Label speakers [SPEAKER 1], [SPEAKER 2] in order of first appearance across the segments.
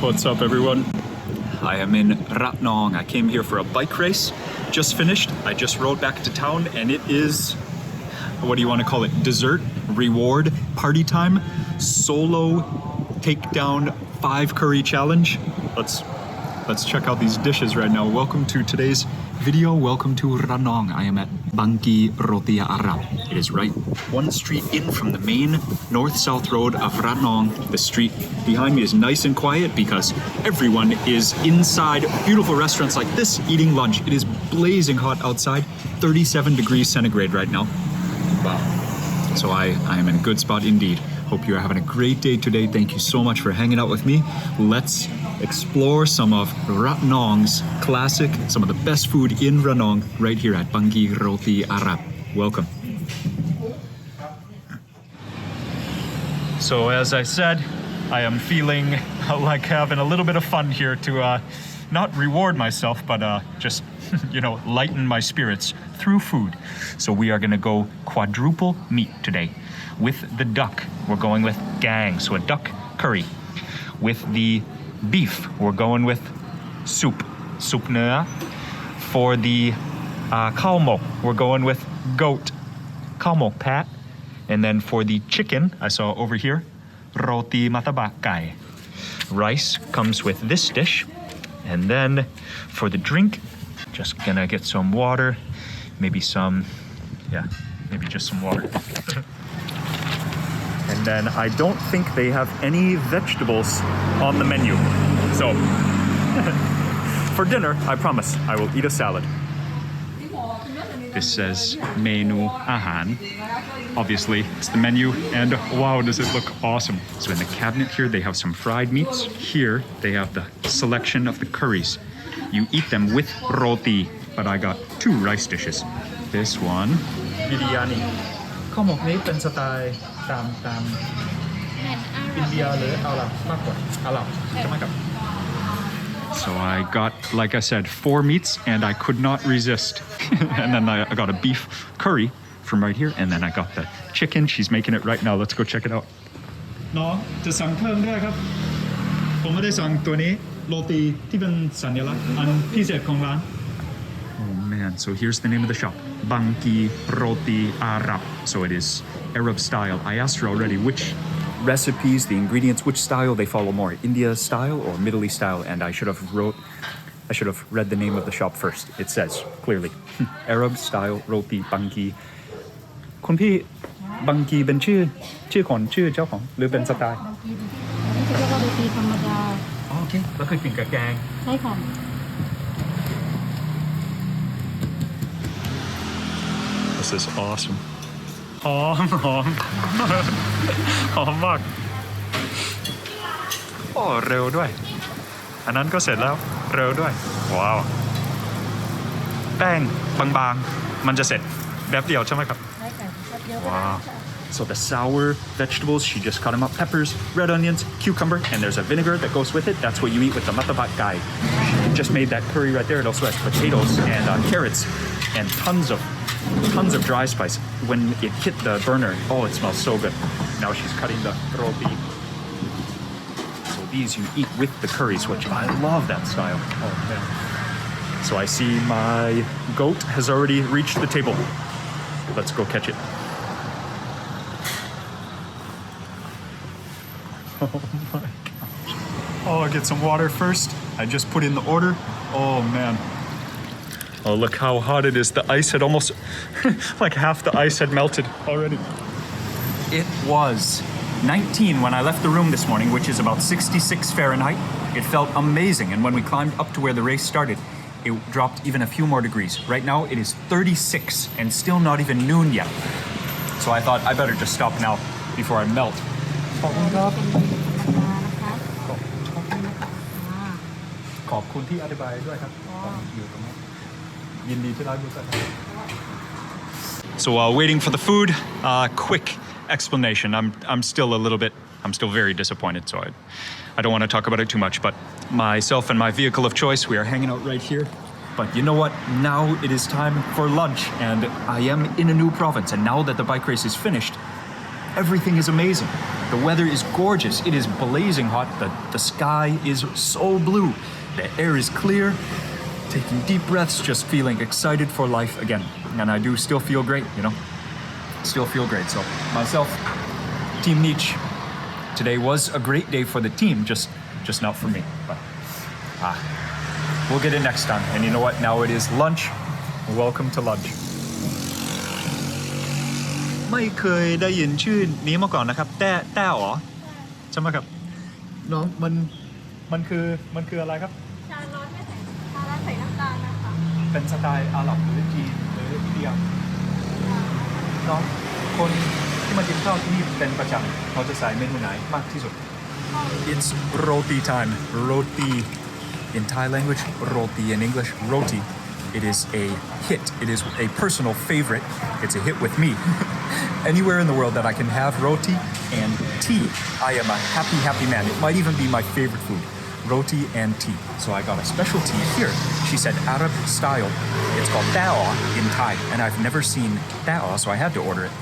[SPEAKER 1] What's up, everyone? I am in Ranong. I came here for a bike race. Just finished. I just rode back to town, and it is, what do you want to call it? Dessert, reward, party time, solo takedown 5 curry challenge. Let's check out these dishes right now. Welcome to today's video. Welcome to Ranong. I am at Bangki Roti Arab. It is right one street in from the main north-south road of Ranong. The street behind me is nice and quiet because everyone is inside beautiful restaurants like this eating lunch. It is blazing hot outside, 37 degrees centigrade right now. Wow. So I am in a good spot indeed. Hope you are having a great day today. Thank you so much for hanging out with me. Let's explore some of Ranong's classic, some of the best food in Ranong right here at Bangki Roti Arab. Welcome. So as I said, I am feeling like having a little bit of fun here to not reward myself, but just, lighten my spirits through food. So we are gonna go quadruple meat today. With the duck, we're going with gang, so a duck curry. With the beef, we're going with soup นื้อ. For the khao mok, we're going with goat, khao mok pat. And then for the chicken, I saw over here, roti Mataba gai. Rice comes with this dish. And then for the drink, just gonna get some water, maybe just some water. And then I don't think they have any vegetables on the menu. So, for dinner, I promise, I will eat a salad. This says Menu Ahan. Obviously, it's the menu, and wow, does it look awesome. So in the cabinet here, they have some fried meats. Here, they have the selection of the curries. You eat them with roti, but I got 2 rice dishes. This one, biryani. ข้าวหมกนี้เป็นสไตล์ตามอินเดียหรืออาหรับมากกว่าอาหรับใช่ไหมครับ So I got, like I said, 4 meats, and I could not resist. And then I got a beef curry from right here, and then I got the chicken. She's making it right now. Let's go check it out. น้องจะสั่งเพิ่มด้วยครับผมไม่ได้สั่งตัวนี้โรตีที่เป็นสัญลักษณ์อันพิเศษของร้าน Oh man, so here's the name of the shop. Bangki Roti Arab. So it is Arab style. I asked her already which recipes, the ingredients, which style they follow more, India style or Middle East style, and I should have read the name of the shop first. It says clearly Arab style roti Bangki. คุณพี่บังกีเป็นชื่อของชื่อเจ้าของหรือเป็นสไตล์อันนี้จะเรียกว่าโรตีธรรมดาอ๋อโอเคแล้วเคยกินกับแกงใช่ค่ะ This is awesome. หอมมากโอ้เร็วด้วยอันนั้นก็เสร็จแล้วเร็วด้วยว้าวแป้งบางๆมันจะเสร็จแบบเดียวใช่ไหมครับ Wow. So the sour vegetables, she just cut them up. Peppers, red onions, cucumber, and there's a vinegar that goes with it. That's what you eat with the matabat gai. She just made that curry right there. It also has potatoes and carrots and tons of dry spice. When it hit the burner, oh, it smells so good. Now she's cutting the roti. So these you eat with the curries, which I love that style. Oh man. So I see my goat has already reached the table. Let's go catch it. Oh my gosh. Oh, I'll get some water first. I just put in the order. Oh man. Oh, look how hot it is. The ice had almost, like half the ice had melted already. It was 19 when I left the room this morning, which is about 66 Fahrenheit. It felt amazing. And when we climbed up to where the race started, it dropped even a few more degrees. Right now it is 36 and still not even noon yet. So I thought I better just stop now before I melt. So while waiting for the food, quick explanation. I'm still very disappointed, so I don't want to talk about it too much, but myself and my vehicle of choice, we are hanging out right here. But you know what? Now it is time for lunch, and I am in a new province, and now that the bike race is finished, everything is amazing. The weather is gorgeous. It is blazing hot. The sky is so blue. The air is clear. Taking deep breaths, just feeling excited for life again. And I do still feel great, you know? Still feel great. So myself, Team Nietzsche. Today was a great day for the team, just not for me. But we'll get it next time. And you know what? Now it is lunch. Welcome to lunch. ไม่เคยได้ยินชื่อนี้มาก่อนนะครับแต่อ๋อใช่ไหมครับน้องมันคืออะไรครับชาร้อนไม่ใส่ชาร้อนใส่น้ำตาลนะคะเป็นสไตล์อาหรับหรือจีนหรืออินเดียน้องคนที่มากินข้าวที่นี่เป็นประจำเขาจะใส่เมนูไหนมากที่สุด It's roti time. Roti in Thai language, roti in English, roti. It is a hit. It is a personal favorite. It's a hit with me. Anywhere in the world that I can have roti and tea, I am a happy man. It might even be my favorite food, roti and tea. So I got a special tea here. She said Arab style. It's called dao in Thai, and I've never seen dao, so I had to order it.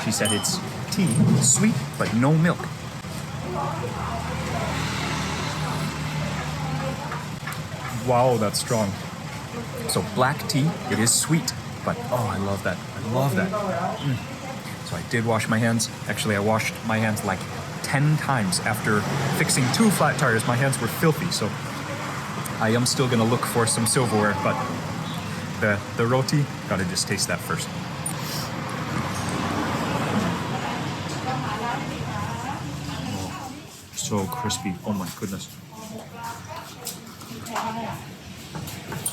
[SPEAKER 1] She said it's tea, sweet, but no milk. Wow, that's strong. So black tea, it is sweet, but oh, I love that. So I did wash my hands. Actually, I washed my hands like 10 times after fixing 2 flat tires. My hands were filthy, so I am still gonna look for some silverware, but the roti, gotta just taste that first. Oh, so crispy, oh my goodness.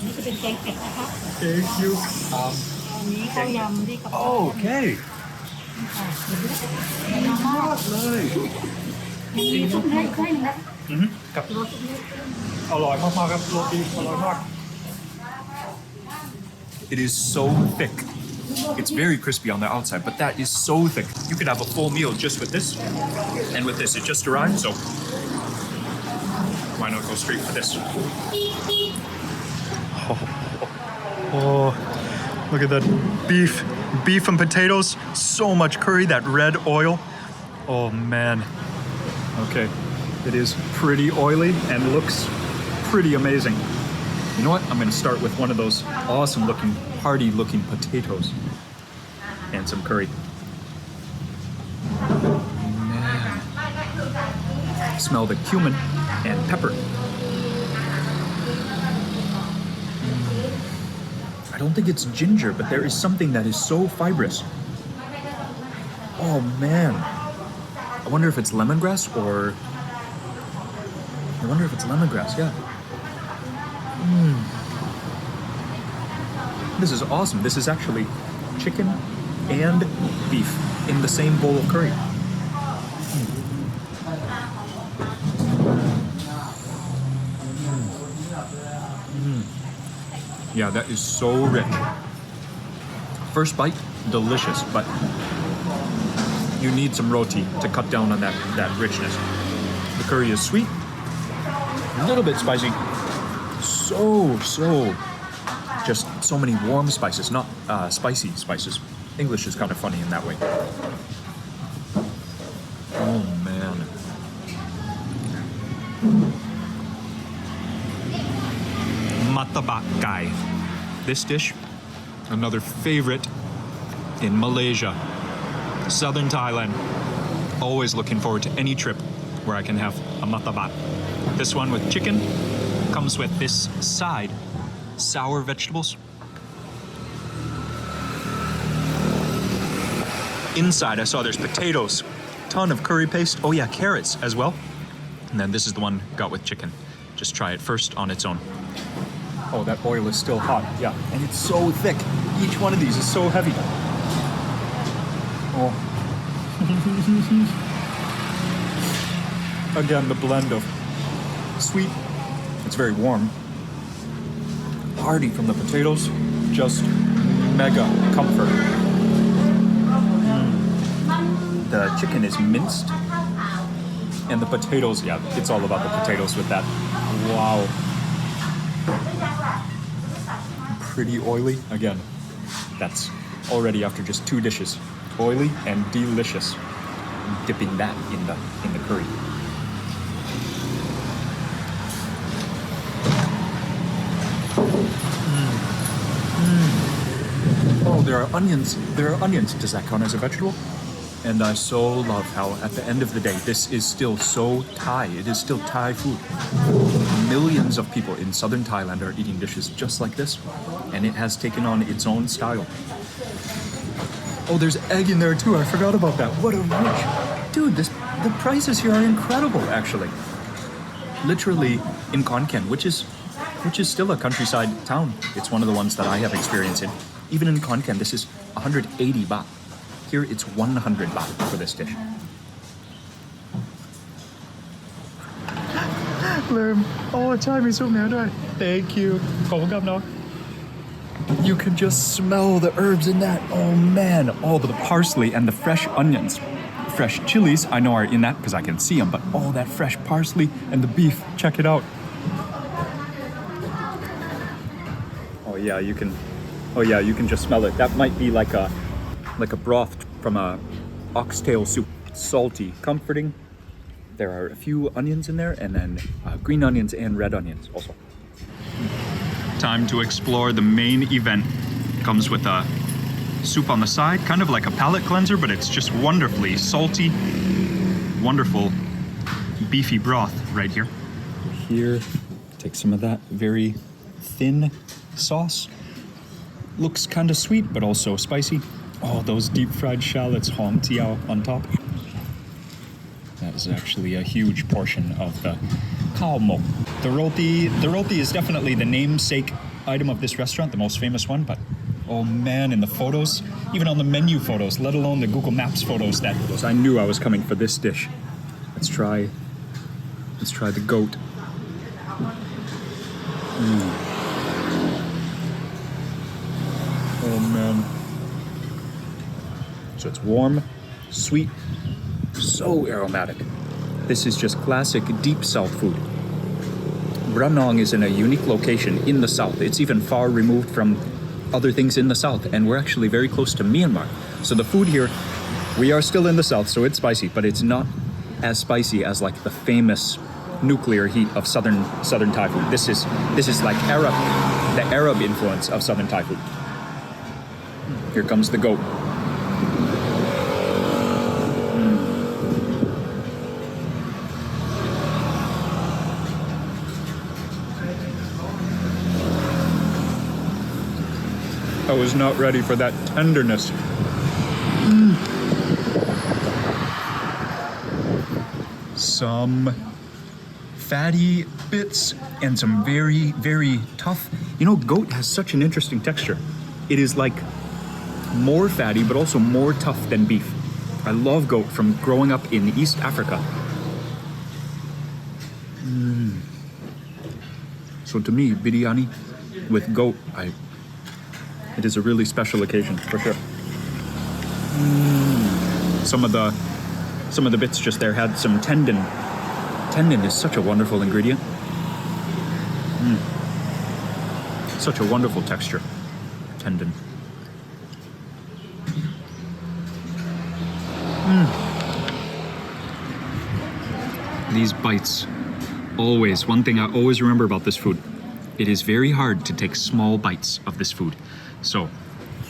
[SPEAKER 2] นี่จะเป็นแกงเผ็ดนะคะ
[SPEAKER 1] Thank you.
[SPEAKER 2] อันนี้ข้าวยำที่กับ
[SPEAKER 1] Okay.
[SPEAKER 2] มีซุปให้หนึ่งนะ
[SPEAKER 1] กับอร่อยมากๆครับโรตีอร่อยมาก It is so thick. It's very crispy on the outside, but that is so thick. You could have a full meal just with this, and with this, it just arrived, so why not go straight for this? Oh, look at that beef and potatoes. So much curry, that red oil. Oh man. Okay, it is pretty oily and looks pretty amazing. You know what? I'm gonna start with one of those awesome looking, hearty looking potatoes and some curry. Man. Smell the cumin and pepper. I don't think it's ginger, but there is something that is so fibrous. Oh man. I wonder if it's lemongrass or... yeah. This is awesome. This is actually chicken and beef in the same bowl of curry. Yeah, that is so rich. First bite, delicious, but you need some roti to cut down on that richness. The curry is sweet, a little bit spicy. Just so many warm spices, not spicy spices. English is kind of funny in that way. Oh man. Mataba gai. This dish, another favorite in Malaysia, Southern Thailand. Always looking forward to any trip where I can have a mataba. This one with chicken comes with this side, sour vegetables. Inside, I saw there's potatoes, ton of curry paste. Oh yeah, carrots as well. And then this is the one got with chicken. Just try it first on its own. Oh, that oil is still hot. Yeah, and it's so thick. Each one of these is so heavy. Oh. Again, the blend of sweet, it's very warm, hearty from the potatoes, just mega comfort. The chicken is minced, and the potatoes, yeah, it's all about the potatoes with that. Wow. Pretty oily. Again, that's already after just 2 dishes. Oily and delicious. dipping that in the curry. Oh, there are onions. There are onions. Does that count as a vegetable? And I so love how at the end of the day, this is still so Thai. It is still Thai food. Millions of people in Southern Thailand are eating dishes just like this, and it has taken on its own style. Oh, there's egg in there too. I forgot about that. What a rich... Dude, the prices here are incredible, actually. Literally in Khon Kaen, which is still a countryside town. It's one of the ones that I have experience in. Even in Khon Kaen, this is 180 baht. Here, it's 100 baht for this dish. Oh, Chinese soup now. Thank you. You can just smell the herbs in that. Oh man, all the parsley and the fresh onions. Fresh chilies, I know are in that because I can see them, but all that fresh parsley and the beef, check it out. Oh yeah, you can just smell it. That might be like a broth from a oxtail soup. Salty, comforting. There are a few onions in there, and then green onions and red onions also. Time to explore the main event. Comes with a soup on the side, kind of like a palate cleanser, but it's just wonderfully salty, wonderful beefy broth right here. Here, take some of that very thin sauce. Looks kind of sweet, but also spicy. Oh, those deep fried shallots, hom tiao on top. That is actually a huge portion of the khao mok. The roti is definitely the namesake item of this restaurant, the most famous one, but oh man, in the photos, even on the menu photos, let alone the Google Maps photos, I knew I was coming for this dish. Let's try the goat. Oh man. So it's warm, sweet, so aromatic. This is just classic deep south food. Ranong is in a unique location in the south. It's even far removed from other things in the south, and we're actually very close to Myanmar. So the food here, we are still in the south, so it's spicy, but it's not as spicy as like the famous nuclear heat of southern Thai food. This is like the Arab influence of southern Thai food. Here comes the goat. I was not ready for that tenderness. Some fatty bits and some very, very tough. You know, goat has such an interesting texture. It is like more fatty, but also more tough than beef. I love goat from growing up in East Africa. So to me, biryani with goat, it is a really special occasion for sure. Some of the bits just there had some tendon. Tendon is such a wonderful ingredient. Such a wonderful texture. Tendon. These bites, always, one thing I always remember about this food, it is very hard to take small bites of this food. So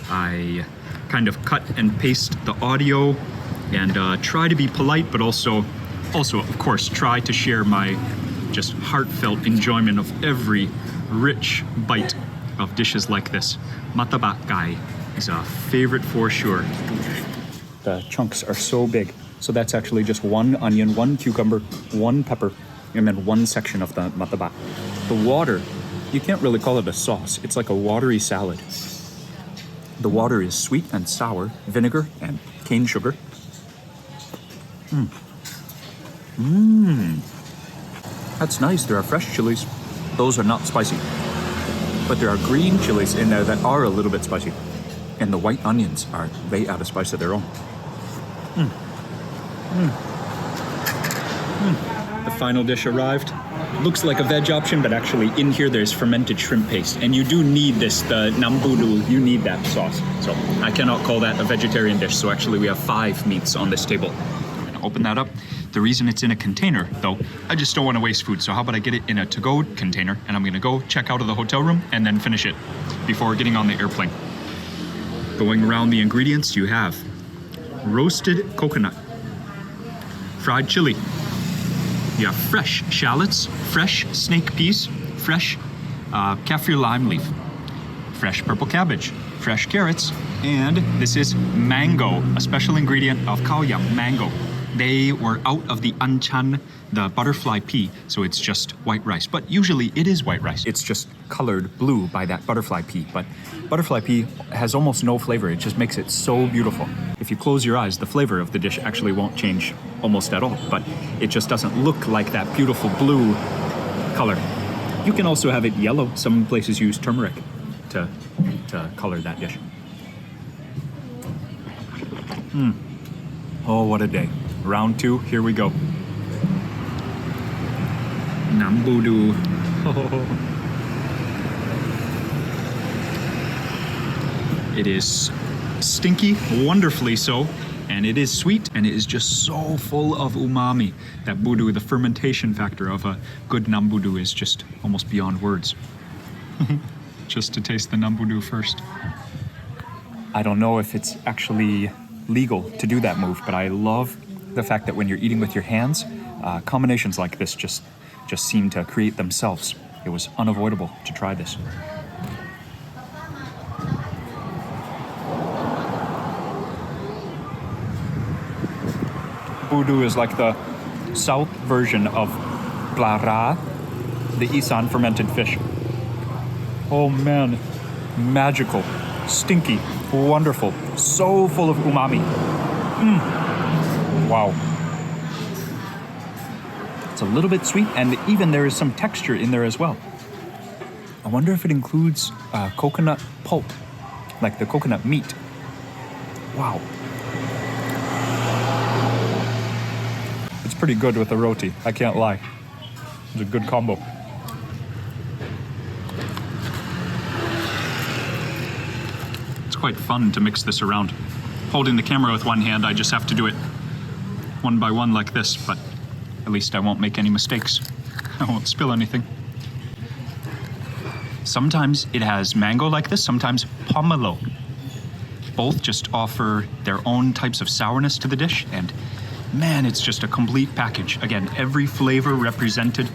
[SPEAKER 1] I kind of cut and paste the audio and try to be polite, but also of course try to share my just heartfelt enjoyment of every rich bite of dishes like this. Mataba gai is a favorite for sure. The chunks are so big. So that's actually just one onion, one cucumber, one pepper, and then one section of the mataba. The water, you can't really call it a sauce. It's like a watery salad. The water is sweet and sour, vinegar and cane sugar. That's nice. There are fresh chilies. Those are not spicy. But there are green chilies in there that are a little bit spicy. And the white onions they add a spice of their own. The final dish arrived. Looks like a veg option, but actually in here there's fermented shrimp paste. And you do need this, the Nambudu, you need that sauce. So I cannot call that a vegetarian dish. So actually we have 5 meats on this table. to open that up. The reason it's in a container, though, I just don't want to waste food. So how about I get it in a to-go container, and I'm going to go check out of the hotel room and then finish it before getting on the airplane. Going around the ingredients, you have roasted coconut, fried chili, you have fresh shallots, fresh snake peas, fresh kaffir lime leaf, fresh purple cabbage, fresh carrots, and this is mango, a special ingredient of khao yam, mango. They were out of the anchan, the butterfly pea, so it's just white rice. But usually it is white rice. It's just colored blue by that butterfly pea. But butterfly pea has almost no flavor. It just makes it so beautiful. If you close your eyes, the flavor of the dish actually won't change almost at all. But it just doesn't look like that beautiful blue color. You can also have it yellow. Some places use turmeric to color that dish. Oh, what a day. Round 2, here we go. Nambudu. It is stinky, wonderfully so, and it is sweet, and it is just so full of umami. That budu, the fermentation factor of a good nambudu, is just almost beyond words. Just to taste the nambudu first. I don't know if it's actually legal to do that move, but I love the fact that when you're eating with your hands, combinations like this just seem to create themselves. It was unavoidable to try this. Budu is like the south version of plara, the Isan fermented fish. Oh man, magical, stinky, wonderful, so full of umami. Wow. It's a little bit sweet, and even there is some texture in there as well. I wonder if it includes coconut pulp, like the coconut meat. Wow. It's pretty good with the roti, I can't lie. It's a good combo. It's quite fun to mix this around. Holding the camera with one hand, I just have to do it one by one like this, but at least I won't make any mistakes. I won't spill anything. Sometimes it has mango like this, sometimes pomelo. Both just offer their own types of sourness to the dish, and man, it's just a complete package. Again, every flavor represented.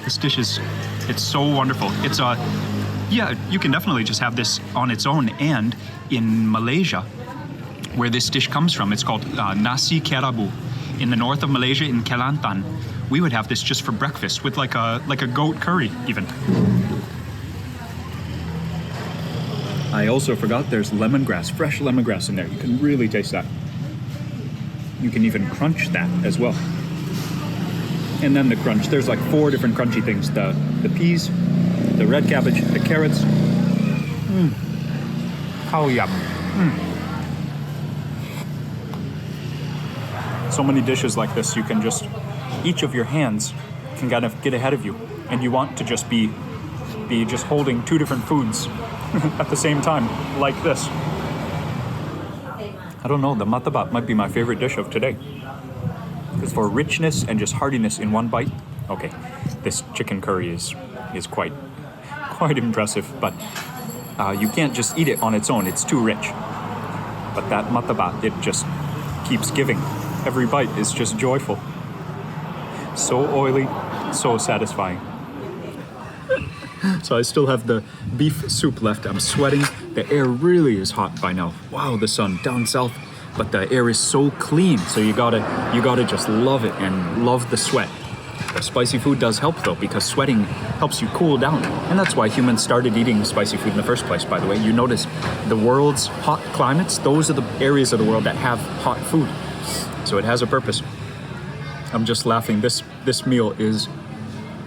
[SPEAKER 1] This dish it's so wonderful. Yeah, you can definitely just have this on its own, and in Malaysia, where this dish comes from, it's called nasi kerabu. In the north of Malaysia, in Kelantan, we would have this just for breakfast with like a goat curry, even. I also forgot there's lemongrass, fresh lemongrass in there. You can really taste that. You can even crunch that as well. And then the crunch, there's like 4 different crunchy things. The peas, the red cabbage, the carrots. Khao yam. So many dishes like this, you can just, each of your hands can kind of get ahead of you, and you want to just be just holding 2 different foods at the same time, like this. I don't know, the mataba might be my favorite dish of today. Because for richness and just heartiness in one bite, okay, this chicken curry is quite impressive, but you can't just eat it on its own, it's too rich. But that mataba, it just keeps giving. Every bite is just joyful. So oily, so satisfying. So I still have the beef soup left. I'm sweating. The air really is hot by now. Wow, the sun down south, but the air is so clean. So you gotta just love it and love the sweat. The spicy food does help though, because sweating helps you cool down. And that's why humans started eating spicy food in the first place, by the way. You notice the world's hot climates, those are the areas of the world that have hot food. So it has a purpose. I'm just laughing. This meal is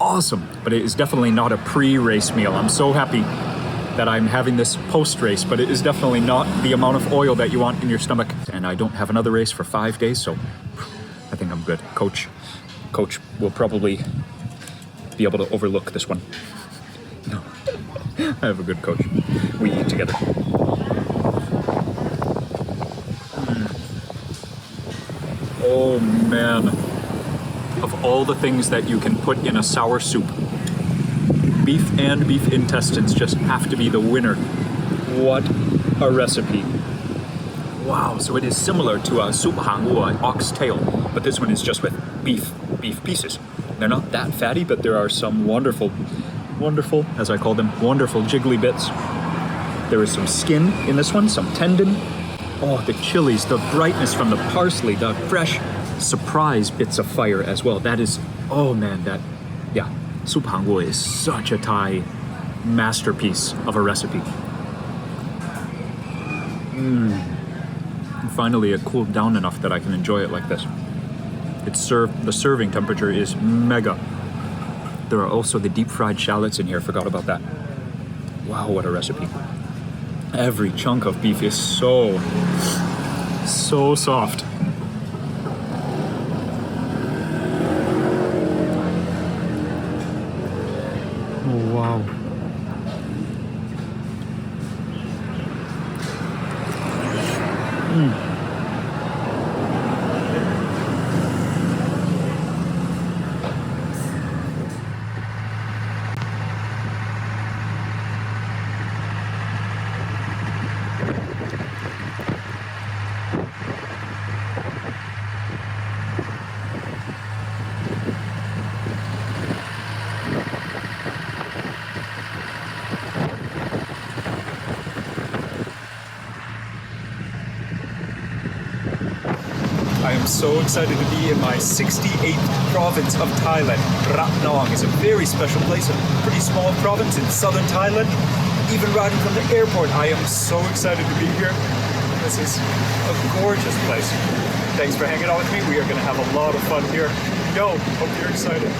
[SPEAKER 1] awesome, but it is definitely not a pre-race meal. I'm so happy that I'm having this post-race, but it is definitely not the amount of oil that you want in your stomach. And I don't have another race for 5 days, so I think I'm good. Coach will probably be able to overlook this one. No, I have a good coach. We eat together. Oh man. Of all the things that you can put in a sour soup, beef and beef intestines just have to be the winner. What a recipe. Wow, so it is similar to a Subhangou, an oxtail, but this one is just with beef pieces. They're not that fatty, but there are some wonderful, as I call them, wonderful jiggly bits. There is some skin in this one, some tendon. Oh, the chilies, the brightness from the parsley, the fresh surprise bits of fire as well. That is, oh man, Subhangou is such a Thai masterpiece of a recipe. And finally, it cooled down enough that I can enjoy it like this. It's served, the serving temperature is mega. There are also the deep fried shallots in here, forgot about that. Wow, what a recipe. Every chunk of beef is so soft. Oh, wow. I am so excited to be in my 68th province of Thailand. Ranong is a very special place, a pretty small province in southern Thailand. Even riding from the airport, I am so excited to be here. This is a gorgeous place. Thanks for hanging out with me. We are going to have a lot of fun here. Yo, hope you're excited.